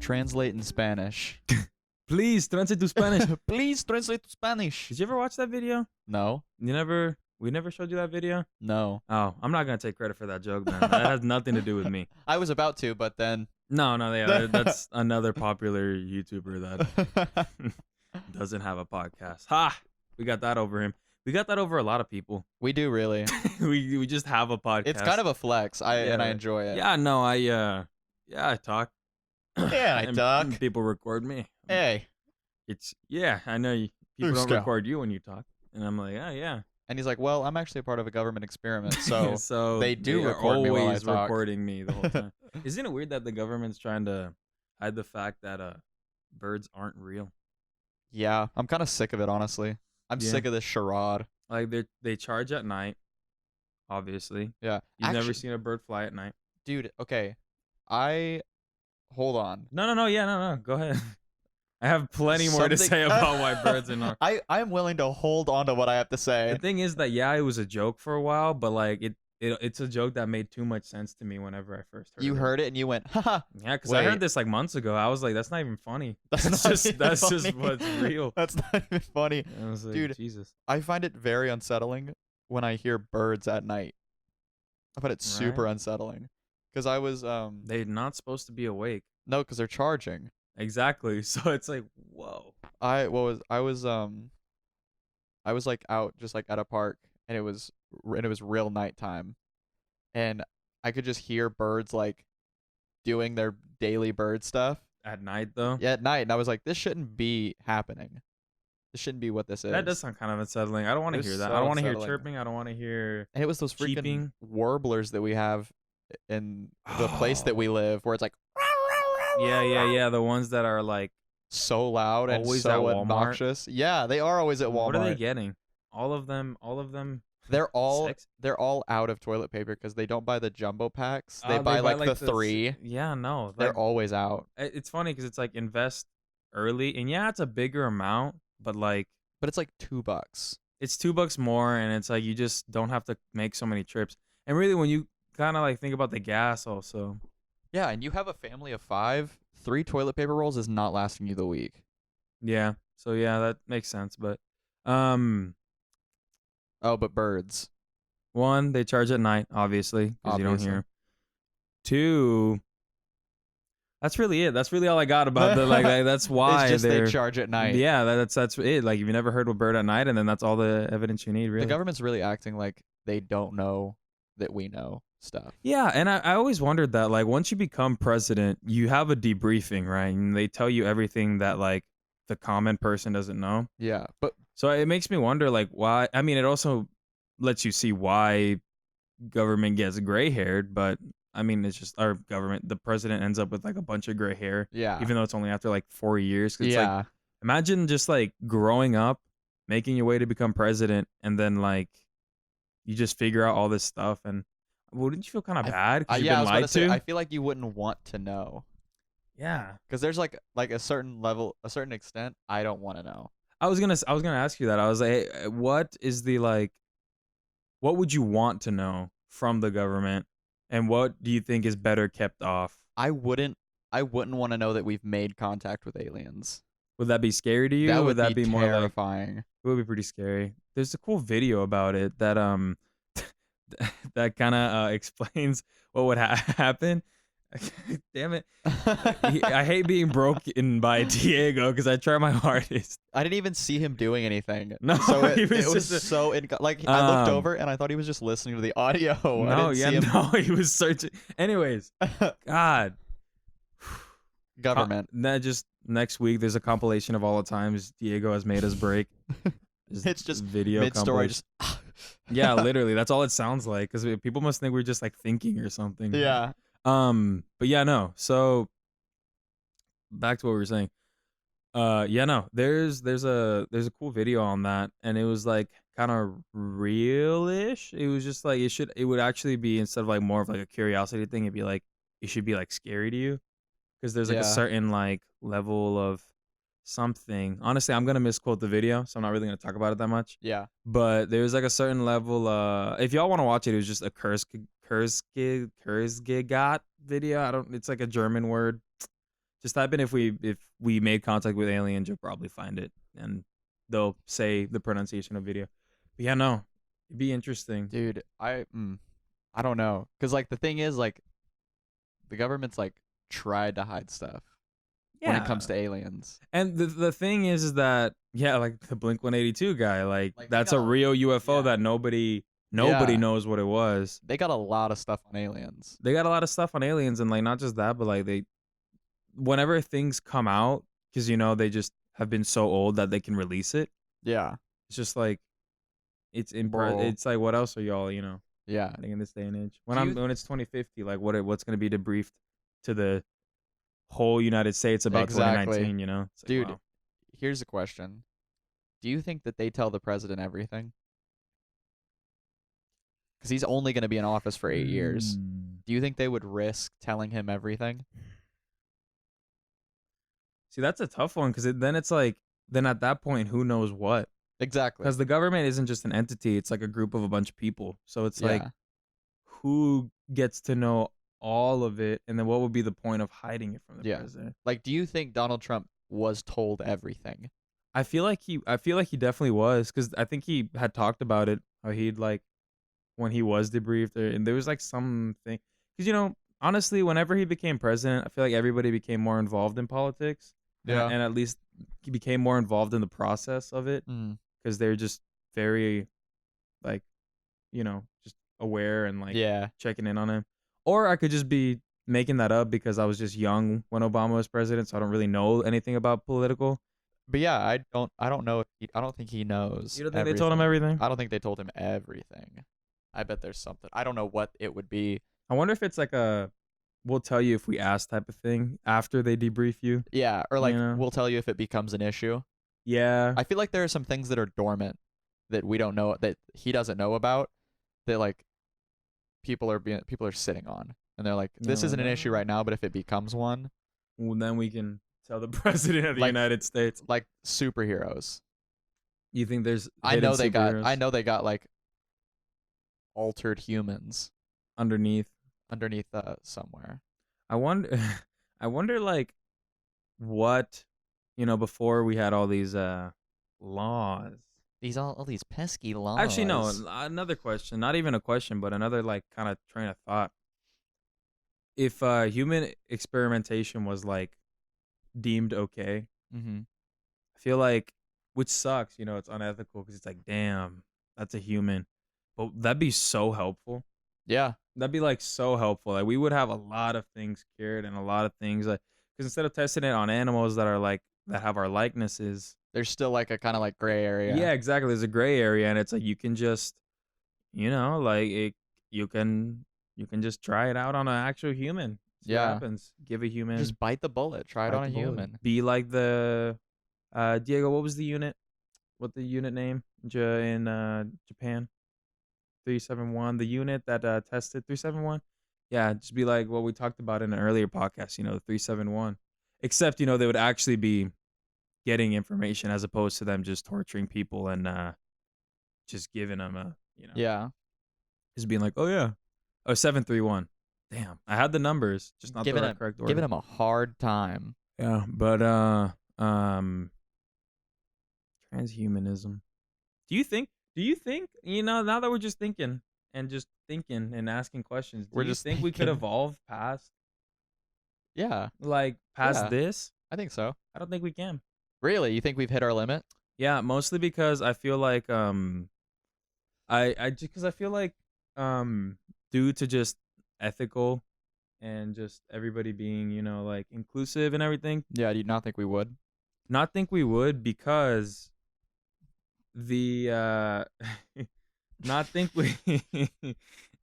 Translate in Spanish. Please translate to Spanish. Please translate to Spanish. Did you ever watch that video? No. We never showed you that video? No. Oh, I'm not gonna take credit for that joke, man. That has nothing to do with me. I was about to, but then. No, yeah, that's another popular YouTuber that doesn't have a podcast. Ha! We got that over him. We got that over a lot of people. We do really. we just have a podcast. It's kind of a flex. And I enjoy it. Yeah, no, I talk. Yeah, I And talk. People record me. Hey. I know people don't Scout. record you when you talk, and I'm like, yeah. And he's like, well, I'm actually a part of a government experiment, so so they do are record me while I always talk. recording me the whole time. Isn't it weird that the government's trying to hide the fact that birds aren't real? Yeah, I'm kind of sick of it, honestly. I'm sick of this charade. Like they charge at night, obviously. Yeah. You've never seen a bird fly at night. Dude, okay. Hold on. No. Go ahead. I have plenty more to say about why birds are not. I'm willing to hold on to what I have to say. The thing is that it was a joke for a while, but like it's a joke that made too much sense to me whenever I first heard it. You heard it and you went, haha. Yeah, because I heard this like months ago. I was like, that's not even funny. That's just what's real. That's not even funny. I was like, dude, Jesus. I find it very unsettling when I hear birds at night. I find it super unsettling. Because I was they're not supposed to be awake. No, because they're charging. Exactly. So it's like, whoa. I was like out just like at a park and it was real nighttime, and I could just hear birds like doing their daily bird stuff At night though. at night, and I was like, this shouldn't be happening. This shouldn't be what this is. That does sound kind of unsettling. I don't want to hear that. so I don't want to hear unsettling. chirping. I don't want to hear. And it was those freaking cheeping. warblers that we have in the place that we live, where it's like Yeah. The ones that are like so loud and always so at Walmart. obnoxious. Yeah, they are always at Walmart. What are they getting? All of them. They're all Six? they're all out of toilet paper because they don't buy the jumbo packs. They Oh, buy like the 3. Yeah, no. They're like, always out. It's funny because it's like invest early, and yeah, it's a bigger amount, but like But it's like $2. it's $2 more, and it's like you just don't have to make so many trips. And really, when you kind of like think about the gas, also. Yeah, and you have a family of 5. 3 toilet paper rolls is not lasting you the week. Yeah. So yeah, that makes sense. But Oh, but birds. 1, they charge at night, obviously, because you don't Obviously. hear 'em. 2, that's really it. That's really all I got about the like. That's why It's just they're they charge at night. Yeah, that's it. Like, you've never heard of a bird at night, and then that's all the evidence you need, really. The government's really acting like they don't know that we know stuff. Yeah, and I always wondered that, like, once you become president, you have a debriefing, right? And they tell you everything that, like, the common person doesn't know. Yeah, but So it makes me wonder, like, why. I mean, it also lets you see why government gets gray-haired, but I mean, it's just our government. The president ends up with like a bunch of gray hair, yeah, even though it's only after like 4 years. 'Cause it's like, yeah, imagine just like growing up, making your way to become president, and then like you just figure out all this stuff. And wouldn't you feel kind of bad because you've yeah. I been was about lied to say, to? I feel like you wouldn't want to know Yeah, because there's like a certain level, a certain extent. I don't want to know. I was gonna ask you that. I was like, hey, what is the like? What would you want to know from the government, and what do you think is better kept off? I wouldn't want to know that we've made contact with aliens. Would that be scary to you? That or would that be more like? terrifying. It would be pretty scary. There's a cool video about it that that kind of explains what would happen. Damn it! I hate being broken by Diego because I try my hardest. I didn't even see him doing anything. No, so he it was was just so I looked over and I thought he was just listening to the audio. No, I didn't see him. he was searching. Anyways, God, Government. that just next week there's a compilation of all the times Diego has made us break. It's just video mid-story. compilation. Just Yeah, literally, that's all it sounds like because people must think we're just like thinking or something. yeah. But yeah, no. So back to what we were saying. Yeah, no. There's a cool video on that, and it was like kind of real-ish. It was just like it would actually be, instead of like more of like a curiosity thing, it'd be like it should be like scary to you because there's like a Yeah. certain like level of something. Honestly, I'm gonna misquote the video, so I'm not really gonna talk about it that much. Yeah. But there's like a certain level. If y'all want to watch it, it was just a Kurzgesagt video. It's like a German word. Just type in if we made contact with aliens, you'll probably find it, and they'll say the pronunciation of video. But yeah, no, it'd be interesting. Dude, I don't know, cause like the thing is like the government's like tried to hide stuff when it comes Yeah, to aliens. and the thing is that yeah, like the Blink 182 guy, like Like they that's got a a real UFO yeah that nobody yeah knows what it was. they got a lot of stuff on aliens. They got a lot of stuff on aliens, and like not just that, but like they whenever things come out, because they just have been so old that they can release it. Yeah, It's just like bro. it's like what else are y'all Yeah. hiding in this day and age? Do you When it's 2050, like what's gonna be debriefed to the whole United States about exactly, 2019? It's like dude? wow. Here's a question: do you think that they tell the president everything? Because he's only going to be in office for 8 years. Hmm. Do you think they would risk telling him everything? See, that's a tough one because then it's like then at that point, who knows what? Exactly. Because the government isn't just an entity; it's like a group of a bunch of people. So it's like Yeah. who gets to know all of it, and then what would be the point of hiding it from the Yeah. president? Like, do you think Donald Trump was told everything? I feel like he definitely was because I think he had talked about it. How he'd like when he was debriefed, and there was like something because honestly, whenever he became president, I feel like everybody became more involved in politics, Yeah. and at least he became more involved in the process of it Mm. because they're just very like just aware and like Yeah. checking in on him. Or I could just be making that up because I was just young when Obama was president, so I don't really know anything about political. But yeah, I don't know if I don't think he knows You don't think they told him everything. everything? I don't think they told him everything. I bet there's something. I don't know what it would be. I wonder if it's like a we'll tell you if we ask type of thing after they debrief you. Yeah, or You like know? we'll tell you if it becomes an issue. Yeah. I feel like there are some things that are dormant that we don't know that he doesn't know about that like people are sitting on. And they're like, Yeah, this like, isn't an issue right now, but if it becomes one, well, then we can tell the president of the like United States. like superheroes. You think there's I hidden know they got superheroes I know they got like altered humans underneath? underneath somewhere. I wonder I wonder like what before we had all these laws. All these pesky Actually, no, laws. another question, not even a question, but another like kind of train of thought. If human experimentation was like deemed okay, Mm-hmm. I feel like which sucks, it's unethical because it's like, damn, that's a human. But that'd be so helpful. Yeah, That'd be like so helpful. Like we would have a lot of things cured and a lot of things like because instead of testing it on animals that are like that have our likenesses, there's still like a kind of like gray area. yeah, exactly. There's a gray area, and it's like you can just, like you can just try it out on an actual human. See what Yeah. happens. Give a human Just bite the bullet. Try it bite on a the bullet. human. Be like the Diego. What was the unit? What the unit name in Japan? 371. The unit that tested 371. Yeah, just be like what we talked about in an earlier podcast. The 371. Except they would actually be getting information as opposed to them just torturing people and just giving them Yeah. just being like, oh yeah, 731. Damn, I had the numbers, just not the correct order. Giving him a hard time. Yeah, but transhumanism. Do you think now that we're just thinking and asking questions, do We're you just think we could thinking. evolve past Yeah. past Yeah. this? I think so. I don't think we can. Really? You think we've hit our limit? Yeah, mostly because I feel like I because I feel like due to just ethical and just everybody being like inclusive and everything, Yeah, do you not think we would? not think we would because the not think we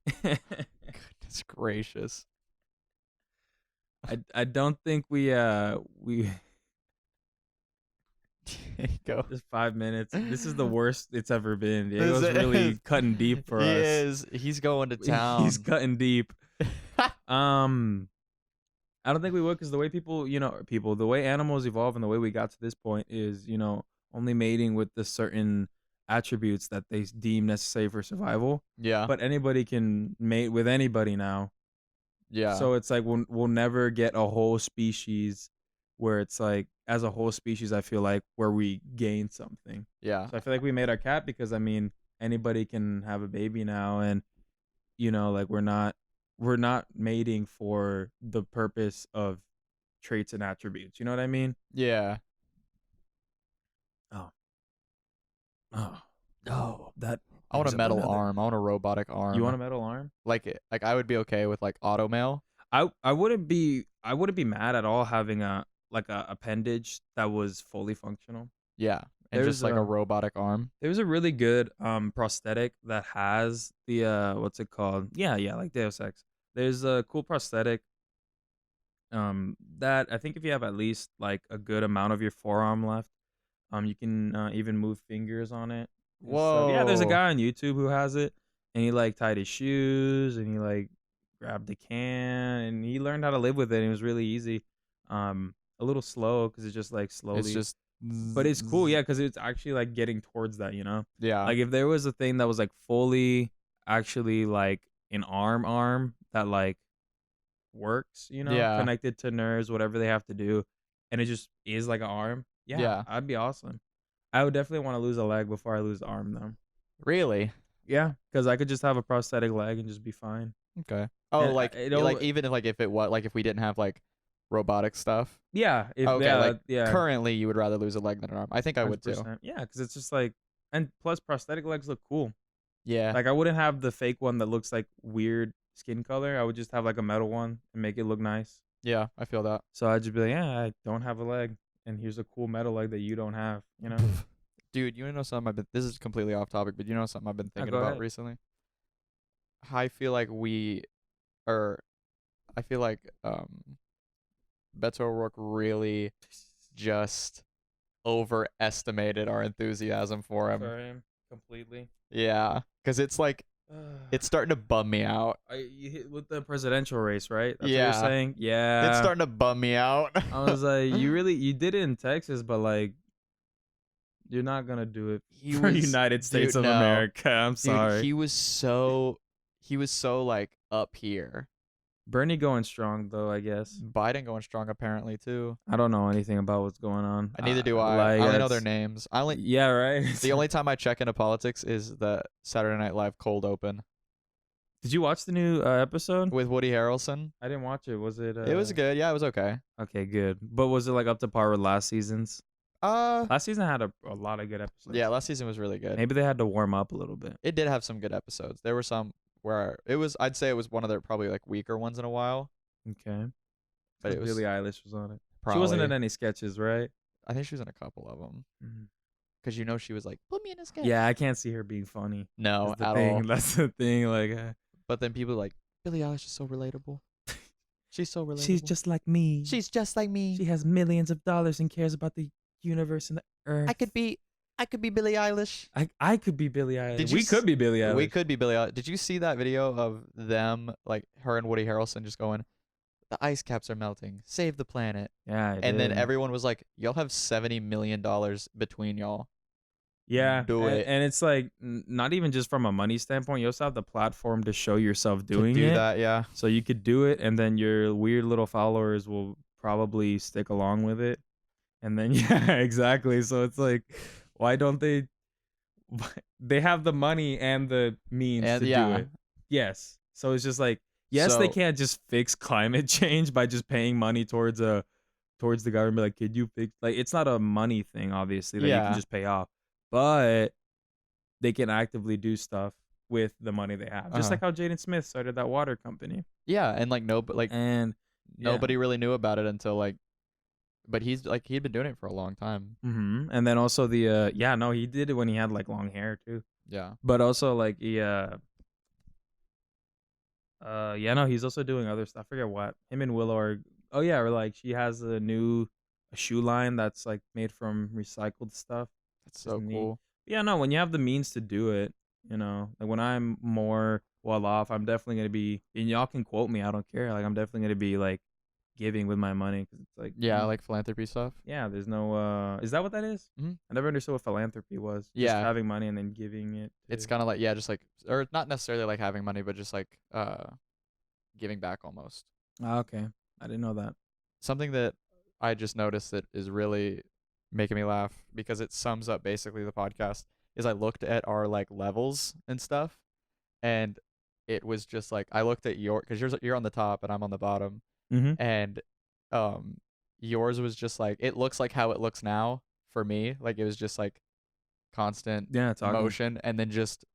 Goodness gracious. I don't think we Go. just 5 minutes. This is the worst it's ever been. This Diego's really is- cutting deep for he us. is. He's going to town. He's cutting deep. I don't think we would because the way the way animals evolve and the way we got to this point is, only mating with the certain attributes that they deem necessary for survival. Yeah. But anybody can mate with anybody now. Yeah. So it's like we'll never get a whole species where it's like as a whole species, I feel like where we gain something. Yeah. So I feel like we made our cat because I mean anybody can have a baby now, and like we're not mating for the purpose of traits and attributes. You know what I mean? Yeah. Oh, oh, No. that I want a brings up metal another. arm. I want a robotic You want arm. a metal arm? Like I would be okay with like auto mail. I wouldn't be mad at all having a like a appendage that was fully functional. Yeah. And just There's like a a robotic arm. there's a really good prosthetic that has the what's it called? Yeah, like Deus Ex. There's a cool prosthetic that I think if you have at least like a good amount of your forearm left, you can even move fingers on it and stuff. Yeah, there's a Whoa. guy on YouTube who has it, and he like tied his shoes and he like grabbed the can and he learned how to live with it. And it was really easy. A little slow because it's just like It's slowly, just but it's cool. zzz. Yeah, because it's actually like getting towards that. Yeah. Like if there was a thing that was like fully actually like an arm that like works, Yeah. connected to nerves, whatever they have to do, and it just is like an arm. Yeah, Yeah. I'd be awesome. I would definitely want to lose a leg before I lose the arm, though. Really? Yeah, because I could just have a prosthetic leg and just be fine. Okay. Oh, And like like even if it was like if we didn't have like robotic stuff. yeah, if Okay, yeah, like yeah, currently you would rather lose a leg than an arm. I think I would too. 100%. Yeah, because it's just like, and plus prosthetic legs look cool. Yeah. Like I wouldn't have the fake one that looks like weird skin color. I would just have like a metal one and make it look nice. Yeah, I feel that. So I'd just be like, yeah, I don't have a leg, and here's a cool metal leg that you don't have. Dude, you wanna know something this is completely off topic, but you know something I've been Yeah, thinking go about ahead. recently? I feel like we are I feel like Beto O'Rourke really just overestimated our enthusiasm for him. For him, completely. Yeah, cuz it's like it's starting to bum me out. You hit with the presidential race, right? That's what you're Yeah. saying. It's Yeah. starting to bum me out. I was like, you did it in Texas, but like, you're not gonna do it He for was United States dude, of no. America. I'm Dude, sorry. he was so like up here. Bernie going strong though, I guess. Biden going strong apparently too. I don't know anything about what's going on. Neither do I. Like I only know their that's names. yeah, right. The only time I check into politics is the Saturday Night Live cold open Did you watch the new episode? with Woody Harrelson. I didn't watch it. Was it? It was good. Yeah, it was okay. Okay, good. But was it like up to par with last season's? Uh Last season had a lot of good episodes. yeah, last season was really good. Maybe they had to warm up a little bit. It did have some good episodes. There were some where I'd say it was one of their probably like weaker ones in a while, Okay. but Because it was Billie Eilish was on it. She probably wasn't in any sketches, right? I think she was in a couple of them Mhm. cuz she was like, "Put me in a sketch." Yeah, I can't see her being funny. No, That's the at thing. all. That's the thing. Like, But then people are like, "Billie Eilish is so relatable." She's so relatable. she's just like me. She's just like me. She has millions of dollars and cares about the universe and the earth. I could be Billie Eilish. I could be Billie Eilish. Did you We could be Billie Eilish. We could be Billie Eilish. Did you see that video of them, like her and Woody Harrelson, just going, "The ice caps are melting. Save the planet." Yeah. And then did. everyone was like, "Y'all have $70 million between y'all. Yeah, Do it." and it's like not even just from a money standpoint. You also have the platform to show yourself To doing do it. that, yeah. So you could do it, and then your weird little followers will probably stick along with it. And then yeah, exactly. So it's like, why don't they? They have the money and the means And to yeah. do it. Yes. So it's just like, yes, they So- can't just fix climate change by just paying money towards the government. Like, could you fix? Like, it's not a money thing, obviously, that you Yeah. can just pay off, but they can actively do stuff with the money they have. Just Uh-huh. like how Jaden Smith started that water company. Yeah, and like And yeah. nobody really knew about it until like, but he'd been doing it for a long time. And then also the yeah, no, he did it when he had like long hair too. Yeah. But also like he yeah, no, he's also doing other stuff. I forget what. Him and Willow are or like she has a shoe line that's like made from recycled stuff. That's Just so neat. cool. Yeah, no, when you have the means to do it, like when I'm more well off, I'm definitely gonna be, and y'all can quote me, I don't care. Like I'm definitely gonna be like giving with my money because it's like Yeah, like philanthropy stuff. yeah, there's no is that what that is? Mhm. I never understood what philanthropy was. Just Yeah. having money and then giving it. It's to- kind of like just like, or not necessarily like having money, but just like giving back almost. Ah, okay, I didn't know that. Something that I just noticed that is really making me laugh because it sums up basically the podcast. Is I looked at our like levels and stuff, and it was just like I looked at your because you're on the top and I'm on the bottom, Mm-hmm. and um yours was just like it looks like how it looks now for me. Like it was just like constant Yeah, talking. motion, and then just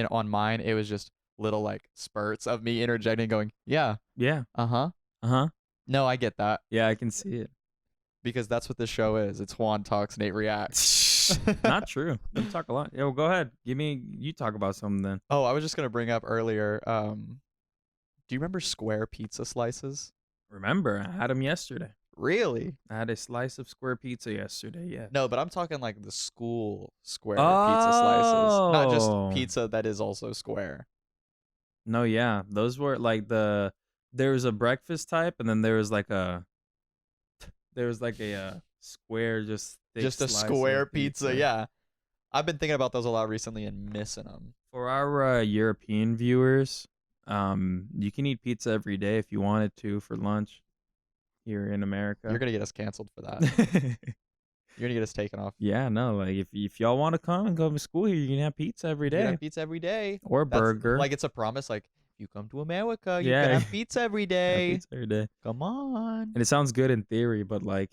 on mine it was just little like spurts of me interjecting, going, "Yeah, Yeah. uh huh, Uh-huh. no, I get that," Yeah, I can see it. because that's what this show is. It's Juan talks, Nate reacts. Not true. You talk a lot. Yeah, well, go ahead. You talk about something then. Oh, I was just gonna bring up earlier. Do you remember square pizza slices? Remember, I had them yesterday. Really? I had a slice of square pizza yesterday. Yeah. No, but I'm talking like the school square pizza slices, not just Oh. pizza that is also square. No, yeah. Those were like there was a breakfast type, and then there was like a square, just thick Just a slice square of pizza, yeah. I've been thinking about those a lot recently and missing them. For our European viewers, you can eat pizza every day if you wanted to for lunch here in America. You're gonna get us canceled for that. You're gonna get us taken off. Yeah, no, like if y'all want to come and go to school here, you can have pizza every You can day have pizza every day. or That's burger. like it's a promise. Like if you come to America, you Yeah. can have pizza every Have day. pizza every day. Come on. And it sounds good in theory, but like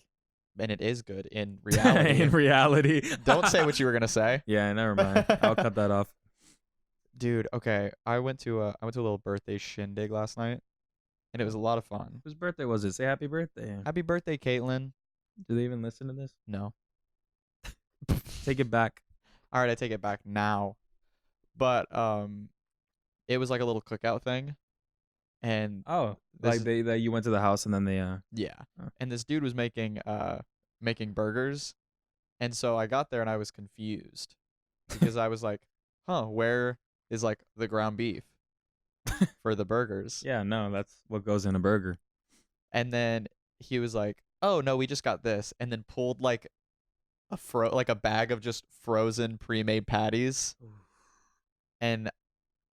And it is good in reality. in reality, Don't say what you were gonna say. Yeah, never mind. I'll cut that off. Dude, okay. I went to a little birthday shindig last night, and it was a lot of fun. Whose birthday was it? Say happy birthday. Happy birthday, Caitlin. Do they even listen to this? No. Take it back. All right, I take it back now. But it was like a little cookout thing, and Oh, this like they you went to the house and then they yeah, Oh. and this dude was making burgers, and so I got there and I was confused because I was like, huh, where is like the ground beef for the burgers? Yeah, no, that's what goes in a burger. And then he was like, oh no, we just got this, and then pulled like a bag of just frozen pre-made patties, and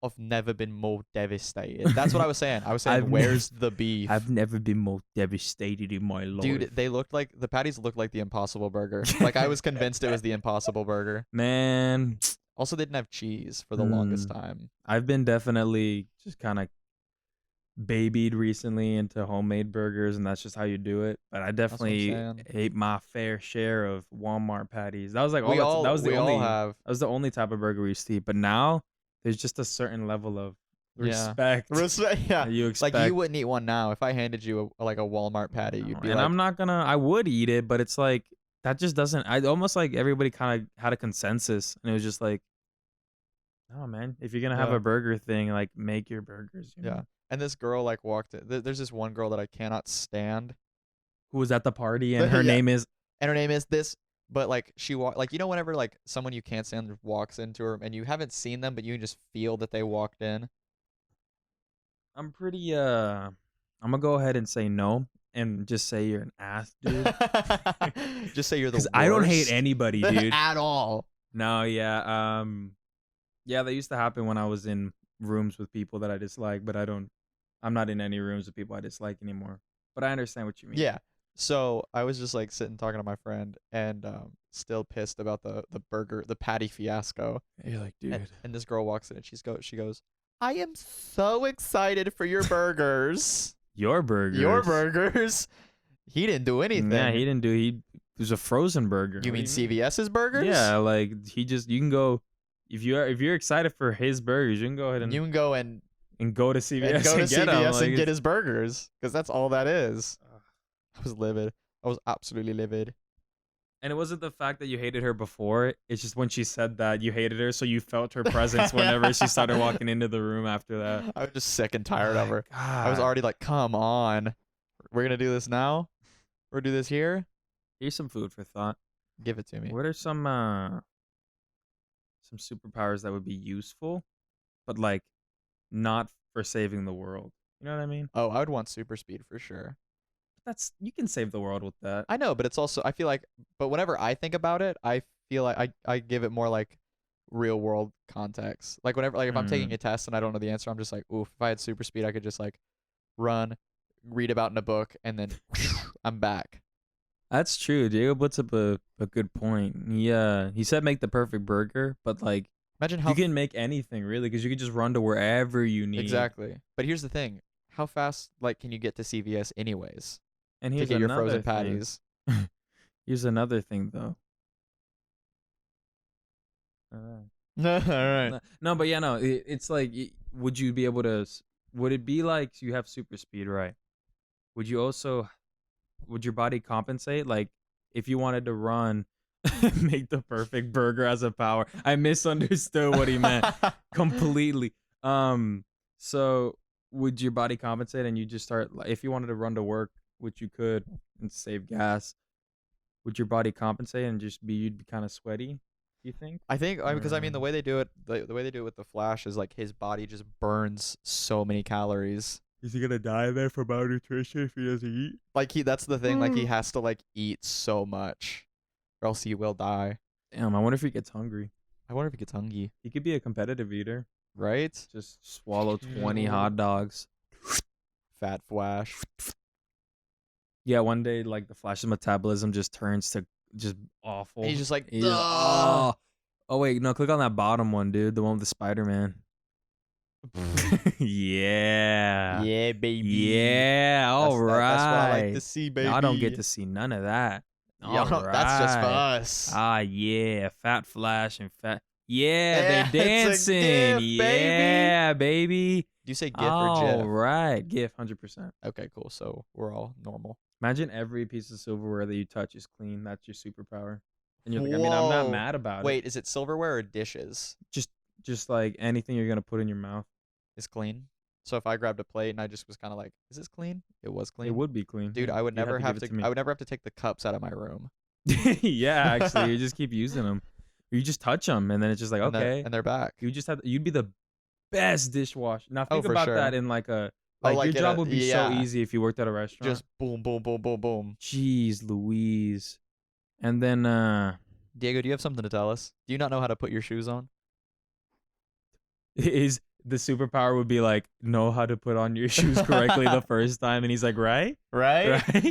I've never been more devastated. That's what I was saying. I was saying, where's the beef? I've never been more devastated in my life. Dude, the patties looked like the Impossible Burger. Like I was convinced it was the Impossible Burger. Man, Also, they didn't have cheese for the longest time. I've been definitely just kind of babied recently into homemade burgers, and that's just how you do it. But I definitely saying. ate my fair share of Walmart patties. That was like We all. That was the only. have. That was the only type of burger we used to eat. But now there's just a certain level of respect. Respect, yeah. that you expect. Like you wouldn't eat one now. If I handed you a Walmart patty, you'd be and like, I'm not gonna. I would eat it, but it's like that just doesn't. I almost like everybody kind of had a consensus, and it was just like, oh man, if you're gonna have Yeah. a burger thing, like make your burgers. You know? yeah. And this girl like walked in. There's this one girl that I cannot stand, Who was at the party, and her Yeah. name is. and her name is this. But like she like whenever like someone you can't stand walks into her and you haven't seen them but you can just feel that they walked in. I'm pretty. I'm gonna go ahead and say no, and just say you're an ass, dude. Just say you're the Because worst. I don't hate anybody, dude. at all. No, yeah, yeah, that used to happen when I was in rooms with people that I dislike, but I'm not in any rooms with people I dislike anymore. But I understand what you mean. Yeah. So I was just like sitting talking to my friend and still pissed about the patty fiasco. And you're like, dude. And this girl walks in and she goes, I am so excited for your burgers. Your burgers. Your burgers. He didn't do anything. Yeah, he didn't do. It was a frozen burger. You What mean do you CVS's burgers? Yeah, like you can go if you're excited for his burgers, you can go ahead and You can go and go to CVS go to get 'em, CVS like, and get his burgers because that's all that is. I was livid. I was absolutely livid. And it wasn't the fact that you hated her before. It's just when she said that you hated her, so you felt her presence whenever she started walking into the room after that. I was just sick and tired of her. God. I was already like, come on. We're going to do this now? We're do this here? Here's some food for thought. Give it to me. What are some superpowers that would be useful, but like not for saving the world? You know what I mean? Oh, I would want super speed for sure. You can save the world with that. I know, but it's also, I feel like, but whenever I think about it, I feel like I give it more like real world context. Like whenever, like if I'm taking a test and I don't know the answer, I'm just like, oof, if I had super speed, I could just like run, read about in a book, and then I'm back. That's true. Diego puts up a good point. He said make the perfect burger, but like Imagine you how can make anything really because you can just run to wherever you need. exactly. But here's the thing: how fast like can you get to CVS anyways And to here's get your frozen another thing. patties? Here's another thing though. All right. No, but yeah, no. It's like, would you be able to? Would it be like you have super speed, right? Would you also? Would your body compensate? Like, if you wanted to run, make the perfect burger as a power. I misunderstood what he meant completely. So would your body compensate, and you just start? If you wanted to run to work, which you could, and save gas, would your body compensate and just be you'd be kind of sweaty? You think? I think because I mean the Or way they do it, the way they do it with the Flash is like his body just burns so many calories. is he gonna die there for malnutrition if he doesn't eat? Like that's the thing. Like he has to like eat so much, or else he will die. Damn, I wonder if he gets hungry. I wonder if he gets hungry. He could be a competitive eater. Right? Just swallow 20 hot dogs. Fat Flash. Yeah, one day like the Flash's metabolism just turns to just awful. And he's just like, He's just, oh. Oh wait, no, click on that bottom one, dude. The one with the Spider-Man. Yeah. Yeah, baby. Yeah, all right. That's what I like to see, baby. I don't get to see none of that. Yeah, that's just for us. Ah, yeah, Fat Flash and Fat. Yeah, Yeah, they it's a dancing. GIF, Yeah, baby. Do you say GIF or GIF? All right, GIF, 100%. Okay, cool. So we're all normal. Imagine every piece of silverware that you touch is clean. That's your superpower. And you're like, I mean, I'm not Whoa. mad about it. Wait, is it silverware or dishes? Just like anything you're gonna put in your mouth, Is clean. So if I grabbed a plate and I just was kind of like, "Is this clean?" It was clean. it would be clean. Dude, Yeah, I would you'd never have give to. it me. I would never have to take the cups out of my room. Yeah, actually, you just keep using them. You just touch them, and then it's just like, okay, and they're back. you'd be the best dishwasher. Now think for about sure. that in like a Oh, like like your in job a- would be so easy if you worked at a restaurant. Just boom, boom, boom, boom, boom. Jeez Louise. And then Diego, do you have something to tell us? Do you not know how to put your shoes on? is the superpower would be like know how to put on your shoes correctly the first time, and he's like, right?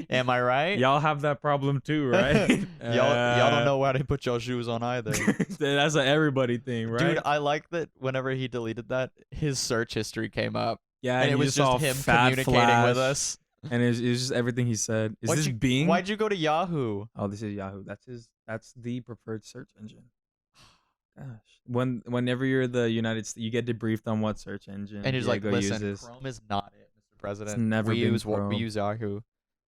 Am I right? Y'all have that problem too, right? y'all don't know how to put your shoes on either. That's an everybody thing, right? Dude, I like that whenever he deleted that, his search history came up. Yeah, and it was just him communicating with us. And it was just everything he said. Is this Bing? Why'd you go to Yahoo? Oh, this is Yahoo. That's the preferred search engine. Gosh. Whenever you're the United States, you get debriefed on what search engine. And he's like, listen, uses. Chrome is not it, Mr. President. It's never we been use Chrome. we use Yahoo.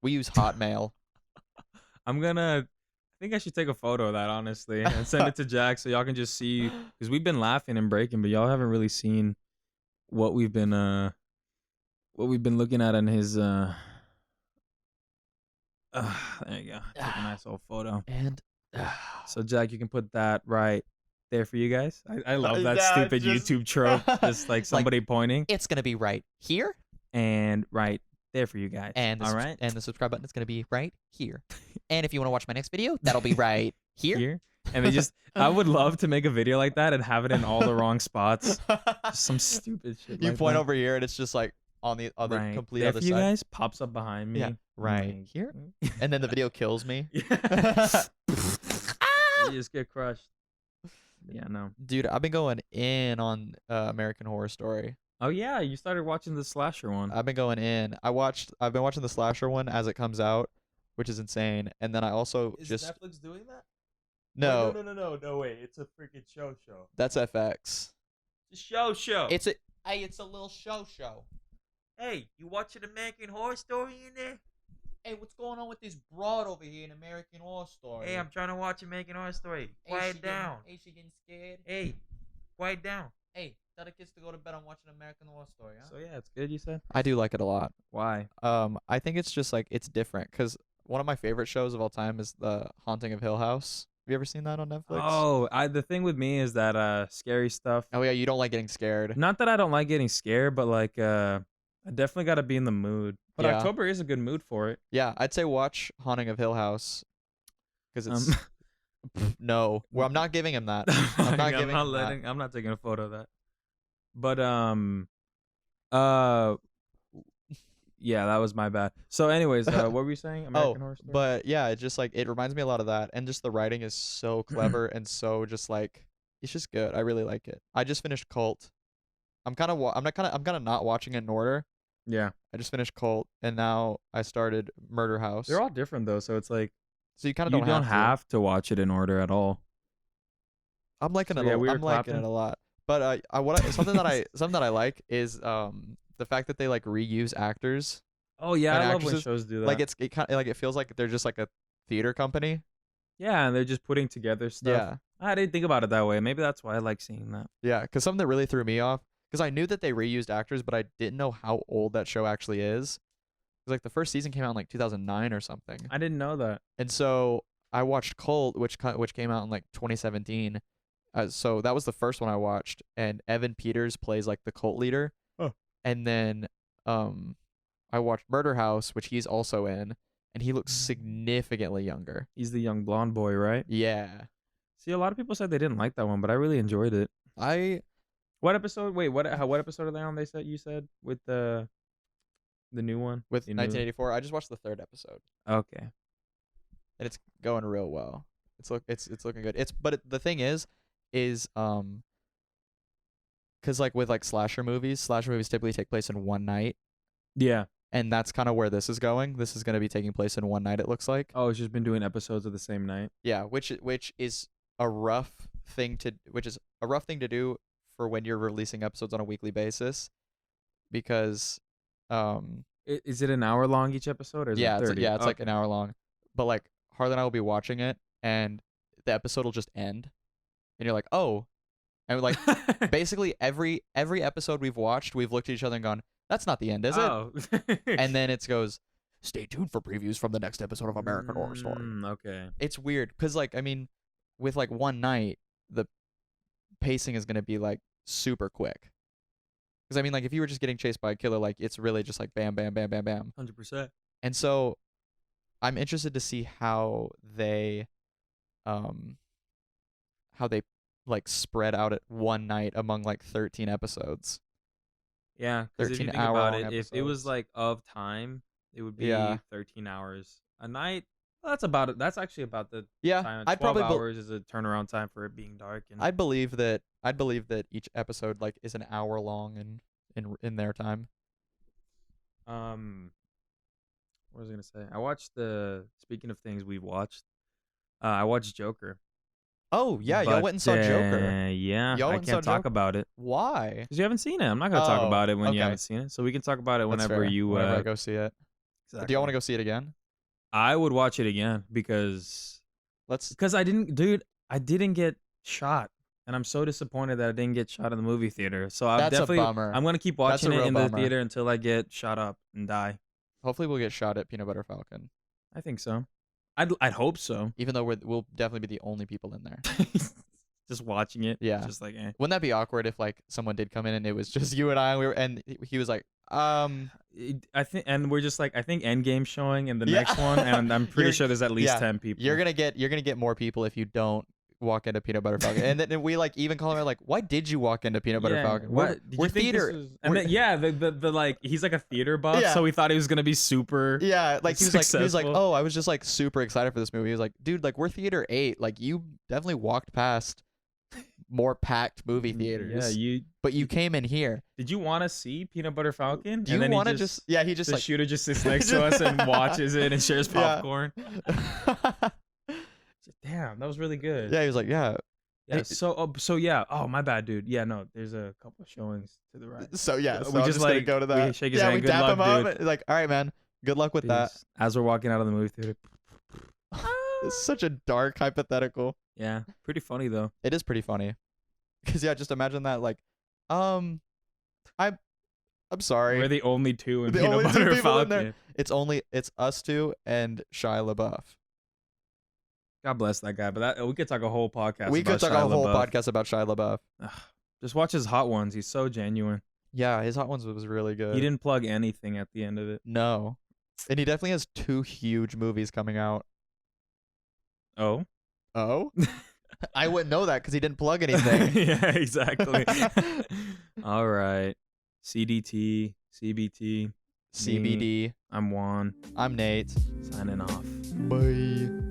We use Hotmail. I think I should take a photo of that, honestly, and send it to Jack so y'all can just see, because we've been laughing and breaking, but y'all haven't really seen what we've been looking at in his there you go. Take a nice old photo. And so Jack, you can put that right there for you guys. I love that stupid YouTube trope. Just like somebody pointing. It's gonna be right here. And right there for you guys. And all right. And the subscribe button is gonna be right here. And if you want to watch my next video, that'll be right here. And they just I would love to make a video like that and have it in all the wrong spots. Just some stupid shit. You like point that. over here and it's just like on the other right complete there other for you side. guys pops up behind me. Yeah, right here. And then the video kills me. You just get crushed. Yeah, no. Dude, I've been going in on American Horror Story. Oh yeah, you started watching the slasher one. I've been going in. I've been watching the slasher one as it comes out, which is insane. And then I also Is just Netflix doing that? no, No way. It's a freaking show. that's FX. It's a show. It's a little show. Hey, you watching American Horror Story in there? Hey, what's going on with this broad over here in American Horror Story? Hey, I'm trying to watch American Horror Story. Hey, Quiet down. Hey, she getting scared. Hey, quiet down. Hey, tell the kids to go to bed. I'm watching American Horror Story. Huh? So yeah, it's good. You said. I do like it a lot. Why? I think it's just like it's different because one of my favorite shows of all time is The Haunting of Hill House. Have you ever seen that on Netflix? Oh, the thing with me is that scary stuff. Oh yeah, you don't like getting scared. Not that I don't like getting scared, but like I definitely got to be in the mood. But Yeah. October is a good mood for it. Yeah, I'd say watch Haunting of Hill House because it's no. Well, I'm not giving him that. I'm not giving him that. I'm not taking a photo of that. But Yeah, that was my bad. So, anyways, what were you saying? American Oh, Horror Story. but yeah, it just like it reminds me a lot of that, and just the writing is so clever and so just like it's just good. I really like it. I just finished Cult. I'm kind of not watching it in order. Yeah, I just finished Cult, and now I started Murder they're House. all different though, so it's like So you kind of you don't don't have to. have to watch it in order at all. I'm liking So it. yeah, we were I'm liking it clapping. a lot. But something that I like is the fact that they like reuse actors Oh yeah, and I love when actresses. shows do Like that. it kind of like it feels like they're just like a theater company. Yeah, and they're just putting together stuff. Yeah, I didn't think about it that way. Maybe that's why I like seeing that. yeah. Because something that really threw me off, because I knew that they reused actors, but I didn't know how old that show actually is. Because like the first season came out in like 2009 or something, I didn't know that. and so I watched Cult, which came out in like 2017. So that was the first one I watched, and Evan Peters plays like the cult leader. Oh. And then um I watched Murder House, which he's also in, and he looks Mm. significantly younger. He's the young blonde boy, right? Yeah. See, a lot of people said they didn't like that one, but I really enjoyed it. I What episode? Wait, what episode are they on? They said you said with the new one. with The new. 1984, I just watched the third episode, Okay. and it's going real well. It's looking good. The thing is cuz like with like slasher movies typically take place in one night, Yeah. and that's kind of where this is going. This is going to be taking place in one night, it looks like. Oh, it's just been doing episodes of the same night. Yeah, which is a rough thing to do for when you're releasing episodes on a weekly basis, because Is it an hour long each episode, or is yeah, it 30? it's like an hour long. But like Harlan and I will be watching it, and the episode will just end, and you're like, "Oh." And like basically every episode we've watched, we've looked at each other and gone, "That's not the end, is it?" Oh. And then it goes, "Stay tuned for previews from the next episode of American Horror Story." Okay. It's weird cuz like I mean, with like one night, the pacing is going to be like super quick. Cuz I mean like if you were just getting chased by a killer, like it's really just like bam bam bam bam bam. 100%. And so I'm interested to see um how they like spread out it one night among like 13 episodes. Yeah, because if you 13 think hour about long it, if it was episodes. like of time, it would be Yeah. 13 hours a night. Well, that's about it. That's actually about the Yeah, time. I'd 12 probably hours is a turnaround time for it being dark. And I'd believe that each episode like is an hour long in their time. um, what was I gonna say? I watched the. Speaking of things we've watched, I watched Joker. Oh, yeah, y'all But went and saw Joker. yeah, Y'all I went and saw can't talk Joker? about it Why? because you haven't seen it. I'm not gonna talk Oh, about it when you okay. haven't seen it. So we can talk about it That's whenever fair. you. Whenever I go see it. Do y'all want to go see it again? I would watch it again because Let's I didn't, dude. I didn't get shot, and I'm so disappointed that I didn't get shot in the movie theater. So I'm That's a definitely, bummer. I'm gonna keep That's a watching it real in the bummer. theater until I get shot up and die. Hopefully we'll get shot at Peanut Butter Falcon, I think so. I'd hope so. even though we'll definitely be the only people in there. Just watching it, Yeah. just like Wouldn't that be awkward if like someone did come in and it was just you and I and he was like, I think, and we're just like, I think Endgame's showing in the Yeah. next one, and I'm pretty You're- sure there's at least yeah, 10 people. you're gonna get more people if you don't walk into Peanut Butter Falcon. And then we like even call him like, why did you walk into Peanut Butter Falcon? What, did We're you think theater. this was, and we're- then, yeah, the like, he's like a theater buff, Yeah. so we thought he was gonna be super. Yeah, like he was like, successful. oh, I was just like super excited for this movie. He was like, dude, like we're theater 8. Like you definitely walked past more packed movie theaters. Yeah, but you came in here. did you want to see Peanut Butter Falcon? Do you and then want to he just yeah, he just the like shooter just sits next to us and watches it and shares Yeah. popcorn. Damn, that was really good. Yeah, he was like, yeah. Yeah, so yeah. Oh, my bad, dude. Yeah, no, there's a couple of showings to the right. So yeah, so we I'm just gonna like go to we that. shake his Yeah, hand. we Good dap luck, him up. dude. And, like, all right, man. Good luck with that. Peace. As we're walking out of the movie theater. It's such a dark hypothetical. Yeah, pretty funny though. It is pretty funny. Cause yeah, just imagine that. Like, I'm sorry. We're the only two in The Peanut only two Butter people in Falcon. there. It's us two and Shia LaBeouf. God bless that guy. But that we could talk a whole podcast. We could about talk Shia a whole LaBeouf. podcast about Shia LaBeouf. Just watch his Hot Ones. He's so genuine. Yeah, his Hot Ones was really good. He didn't plug anything at the end of it. No, and he definitely has 2 huge movies coming out. Oh, Oh, I wouldn't know that because he didn't plug anything. yeah, exactly. All right, CDT, CBT. Me, CBD. I'm Juan. I'm Nate. Signing off. Bye.